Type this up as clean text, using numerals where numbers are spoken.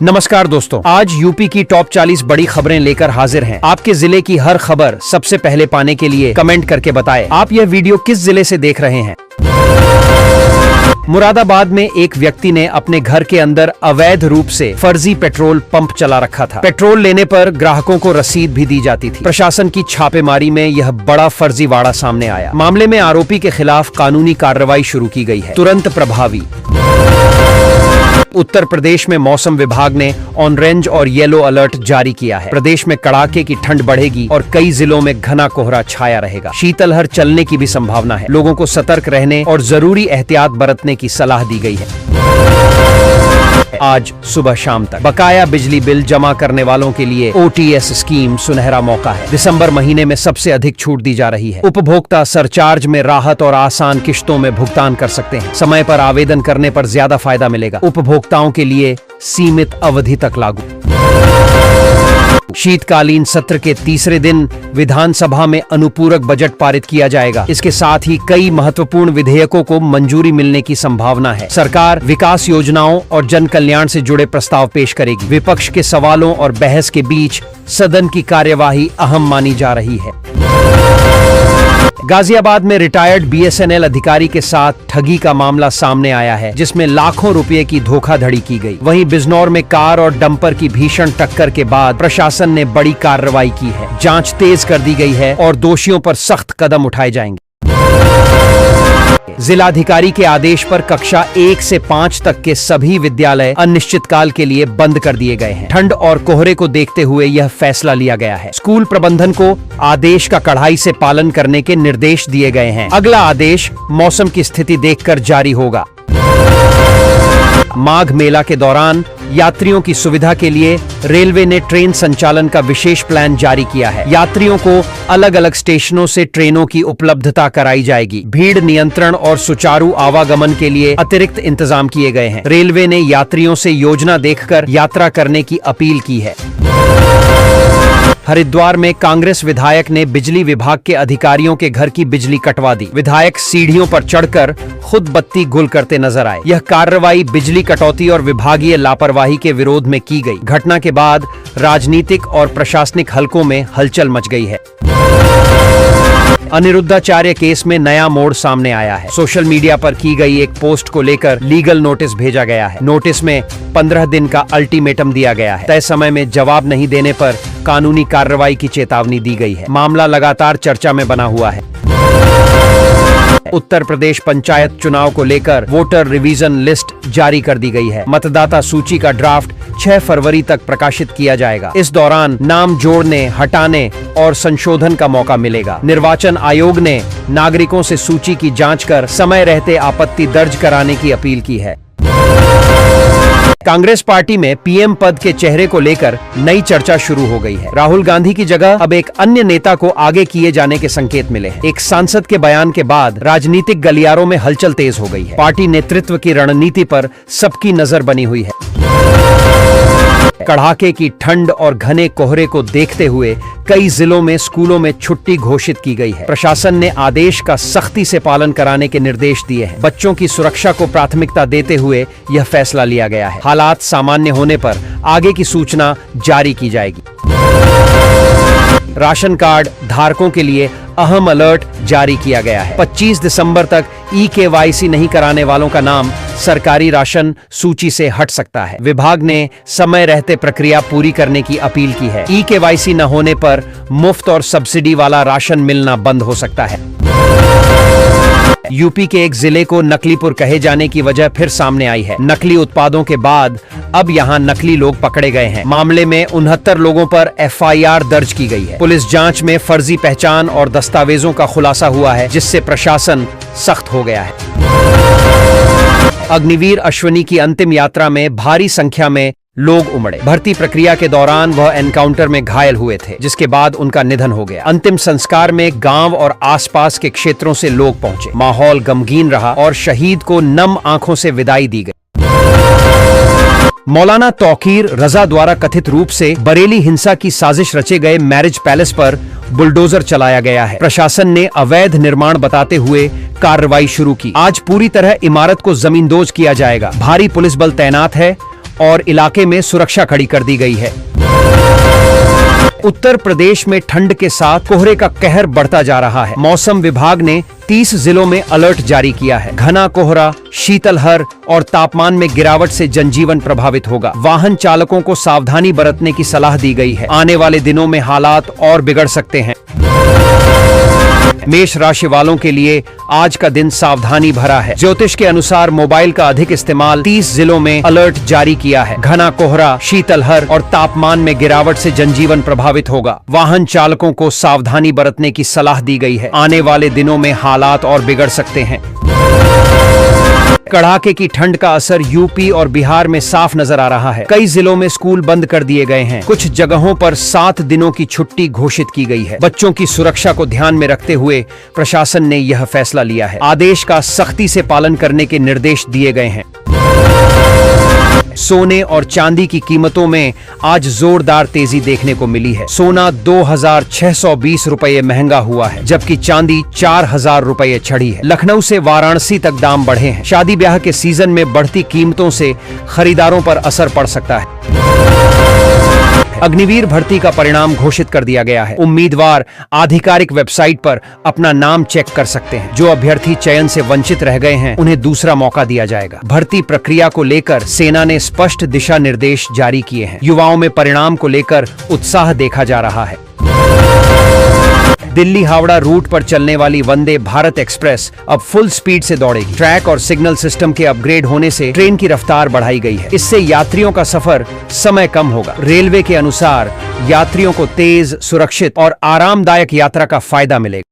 नमस्कार दोस्तों, आज यूपी की टॉप 40 बड़ी खबरें लेकर हाजिर हैं। आपके जिले की हर खबर सबसे पहले पाने के लिए कमेंट करके बताएं आप यह वीडियो किस जिले से देख रहे हैं। मुरादाबाद में एक व्यक्ति ने अपने घर के अंदर अवैध रूप से फर्जी पेट्रोल पंप चला रखा था। पेट्रोल लेने पर ग्राहकों को रसीद भी दी जाती थी। प्रशासन की छापेमारी में यह बड़ा फर्जीवाड़ा सामने आया। मामले में आरोपी के खिलाफ कानूनी कार्रवाई शुरू की गई है, तुरंत प्रभावी। उत्तर प्रदेश में मौसम विभाग ने ऑरेंज और येलो अलर्ट जारी किया है। प्रदेश में कड़ाके की ठंड बढ़ेगी और कई जिलों में घना कोहरा छाया रहेगा। शीतलहर चलने की भी संभावना है। लोगों को सतर्क रहने और जरूरी एहतियात बरतने की सलाह दी गई है। आज सुबह शाम तक बकाया बिजली बिल जमा करने वालों के लिए OTS स्कीम सुनहरा मौका है। दिसंबर महीने में सबसे अधिक छूट दी जा रही है। उपभोक्ता सरचार्ज में राहत और आसान किश्तों में भुगतान कर सकते हैं। समय पर आवेदन करने पर ज्यादा फायदा मिलेगा। उपभोक्ताओं के लिए सीमित अवधि तक लागू। शीतकालीन सत्र के तीसरे दिन विधानसभा में अनुपूरक बजट पारित किया जाएगा। इसके साथ ही कई महत्वपूर्ण विधेयकों को मंजूरी मिलने की संभावना है। सरकार विकास योजनाओं और जन कल्याण से जुड़े प्रस्ताव पेश करेगी। विपक्ष के सवालों और बहस के बीच सदन की कार्यवाही अहम मानी जा रही है। गाजियाबाद में रिटायर्ड BSNL अधिकारी के साथ ठगी का मामला सामने आया है, जिसमें लाखों रुपए की धोखाधड़ी की गई। वहीं बिजनौर में कार और डंपर की भीषण टक्कर के बाद प्रशासन ने बड़ी कार्रवाई की है। जांच तेज कर दी गई है और दोषियों पर सख्त कदम उठाए जाएंगे। जिलाधिकारी के आदेश पर कक्षा 1 से 5 तक के सभी विद्यालय अनिश्चितकाल के लिए बंद कर दिए गए हैं। ठंड और कोहरे को देखते हुए यह फैसला लिया गया है। स्कूल प्रबंधन को आदेश का कड़ाई से पालन करने के निर्देश दिए गए हैं। अगला आदेश मौसम की स्थिति देखकर जारी होगा। माघ मेला के दौरान यात्रियों की सुविधा के लिए रेलवे ने ट्रेन संचालन का विशेष प्लान जारी किया है। यात्रियों को अलग अलग स्टेशनों से ट्रेनों की उपलब्धता कराई जाएगी। भीड़ नियंत्रण और सुचारू आवागमन के लिए अतिरिक्त इंतजाम किए गए हैं। रेलवे ने यात्रियों से योजना देखकर यात्रा करने की अपील की है। हरिद्वार में कांग्रेस विधायक ने बिजली विभाग के अधिकारियों के घर की बिजली कटवा दी। विधायक सीढ़ियों पर चढ़कर खुद बत्ती गुल करते नजर आए। यह कार्रवाई बिजली कटौती और विभागीय लापरवाही के विरोध में की गई। घटना के बाद राजनीतिक और प्रशासनिक हलकों में हलचल मच गई है। अनिरुद्धाचार्य केस में नया मोड़ सामने आया है। सोशल मीडिया पर की गई एक पोस्ट को लेकर लीगल नोटिस भेजा गया है। नोटिस में 15 दिन का अल्टीमेटम दिया गया है। तय समय में जवाब नहीं देने पर कानूनी कार्रवाई की चेतावनी दी गई है। मामला लगातार चर्चा में बना हुआ है। उत्तर प्रदेश पंचायत चुनाव को लेकर वोटर रिवीजन लिस्ट जारी कर दी गई है। मतदाता सूची का ड्राफ्ट 6 फरवरी तक प्रकाशित किया जाएगा। इस दौरान नाम जोड़ने, हटाने और संशोधन का मौका मिलेगा। निर्वाचन आयोग ने नागरिकों से सूची की जांच कर समय रहते आपत्ति दर्ज कराने की अपील की है। कांग्रेस पार्टी में PM पद के चेहरे को लेकर नई चर्चा शुरू हो गई है। राहुल गांधी की जगह अब एक अन्य नेता को आगे किए जाने के संकेत मिले हैं। एक सांसद के बयान के बाद राजनीतिक गलियारों में हलचल तेज हो गई है। पार्टी नेतृत्व की रणनीति पर सबकी नजर बनी हुई है। कड़ाके की ठंड और घने कोहरे को देखते हुए कई जिलों में स्कूलों में छुट्टी घोषित की गई है। प्रशासन ने आदेश का सख्ती से पालन कराने के निर्देश दिए हैं। बच्चों की सुरक्षा को प्राथमिकता देते हुए यह फैसला लिया गया है। हालात सामान्य होने पर आगे की सूचना जारी की जाएगी। राशन कार्ड धारकों के लिए अहम अलर्ट जारी किया गया है। 25 दिसंबर तक eKYC नहीं कराने वालों का नाम सरकारी राशन सूची से हट सकता है। विभाग ने समय रहते प्रक्रिया पूरी करने की अपील की है। eKYC न होने पर मुफ्त और सब्सिडी वाला राशन मिलना बंद हो सकता है। यूपी के एक जिले को नकलीपुर कहे जाने की वजह फिर सामने आई है। नकली उत्पादों के बाद अब यहां नकली लोग पकड़े गए हैं। मामले में 69 लोगों पर FIR दर्ज की गई है। पुलिस जांच में फर्जी पहचान और दस्तावेजों का खुलासा हुआ है, जिससे प्रशासन सख्त हो गया है। अग्निवीर अश्वनी की अंतिम यात्रा में भारी संख्या में लोग उमड़े। भर्ती प्रक्रिया के दौरान वह एनकाउंटर में घायल हुए थे, जिसके बाद उनका निधन हो गया। अंतिम संस्कार में गांव और आसपास के क्षेत्रों से लोग पहुंचे। माहौल गमगीन रहा और शहीद को नम आंखों से विदाई दी गई। मौलाना तौकीर रजा द्वारा कथित रूप से बरेली हिंसा की साजिश रचे गए मैरिज पैलेस पर बुलडोजर चलाया गया है। प्रशासन ने अवैध निर्माण बताते हुए कार्रवाई शुरू की। आज पूरी तरह इमारत को जमींदोज किया जाएगा। भारी पुलिस बल तैनात है और इलाके में सुरक्षा खड़ी कर दी गई है। उत्तर प्रदेश में ठंड के साथ कोहरे का कहर बढ़ता जा रहा है। मौसम विभाग ने 30 जिलों में अलर्ट जारी किया है। घना कोहरा, शीतलहर और तापमान में गिरावट से जनजीवन प्रभावित होगा। वाहन चालकों को सावधानी बरतने की सलाह दी गई है। आने वाले दिनों में हालात और बिगड़ सकते हैं। मेष राशि वालों के लिए आज का दिन सावधानी भरा है। ज्योतिष के अनुसार मोबाइल का अधिक इस्तेमाल, 30 जिलों में अलर्ट जारी किया है। घना कोहरा, शीतलहर और तापमान में गिरावट से जनजीवन प्रभावित होगा। वाहन चालकों को सावधानी बरतने की सलाह दी गई है। आने वाले दिनों में हालात और बिगड़ सकते हैं। कड़ाके की ठंड का असर यूपी और बिहार में साफ नजर आ रहा है। कई जिलों में स्कूल बंद कर दिए गए हैं। कुछ जगहों पर 7 दिनों की छुट्टी घोषित की गई है। बच्चों की सुरक्षा को ध्यान में रखते हुए प्रशासन ने यह फैसला लिया है। आदेश का सख्ती से पालन करने के निर्देश दिए गए हैं। सोने और चांदी की कीमतों में आज जोरदार तेजी देखने को मिली है। सोना 2620 रुपये महंगा हुआ है, जबकि चांदी 4000 रुपये चढ़ी है। लखनऊ से वाराणसी तक दाम बढ़े हैं। शादी ब्याह के सीजन में बढ़ती कीमतों से खरीदारों पर असर पड़ सकता है। अग्निवीर भर्ती का परिणाम घोषित कर दिया गया है। उम्मीदवार आधिकारिक वेबसाइट पर अपना नाम चेक कर सकते हैं। जो अभ्यर्थी चयन से वंचित रह गए हैं, उन्हें दूसरा मौका दिया जाएगा। भर्ती प्रक्रिया को लेकर सेना ने स्पष्ट दिशा निर्देश जारी किए हैं। युवाओं में परिणाम को लेकर उत्साह देखा जा रहा है। दिल्ली हावड़ा रूट पर चलने वाली वंदे भारत एक्सप्रेस अब फुल स्पीड से दौड़ेगी। ट्रैक और सिग्नल सिस्टम के अपग्रेड होने से ट्रेन की रफ्तार बढ़ाई गई है। इससे यात्रियों का सफर समय कम होगा। रेलवे के अनुसार यात्रियों को तेज, सुरक्षित और आरामदायक यात्रा का फायदा मिलेगा।